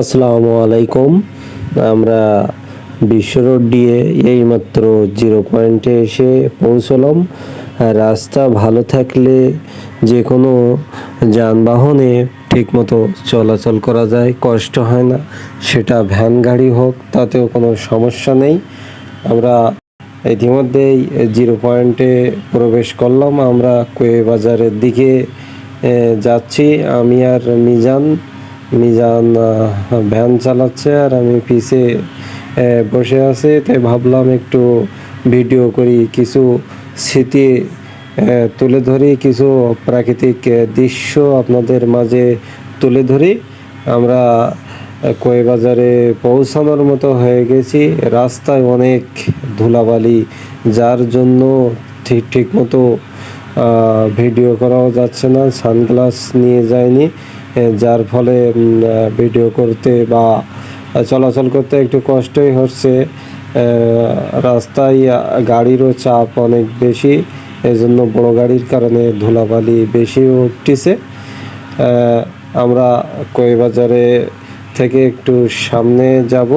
আসসালামু আলাইকুম। আমরা বিশ্ব রোড দিয়ে এইমাত্র 0 পয়েন্টে এসে পৌঁছলাম। রাস্তা ভালো থাকলে যে কোনো যানবাহনে ঠিকমতো চলাচল করা যায়, কষ্ট হয় না। সেটা ভ্যান গাড়ি হোক, তাতেও কোনো সমস্যা নেই। আমরা ইতিমধ্যেই 0 পয়েন্টে প্রবেশ করলাম। আমরা কোয়ে বাজারের দিকে যাচ্ছি। আমি আর মিজান ভ্যান চালাচ্ছে আর আমি পিছে বসে আছি। তাই ভাবলাম একটু ভিডিও করি, কিছু স্মৃতি তুলে ধরি, কিছু প্রাকৃতিক দৃশ্য আপনাদের মাঝে তুলে ধরি। আমরা কোয়ে বাজারে পৌঁছানোর মতো হয়ে গেছি। রাস্তায় অনেক ধুলাবালি, যার জন্য ঠিক মতো ভিডিও করাও যাচ্ছে না। সানগ্লাস নিয়ে যায়নি, যার ফলে ভিডিও করতে বা চলাচল করতে একটু কষ্টই হচ্ছে। রাস্তায় গাড়িরও চাপ অনেক বেশি, এজন্য বড় গাড়ির কারণে ধুলাবালি বেশি উঠতেছে। আমরা কোয়ে বাজারে থেকে একটু সামনে যাব।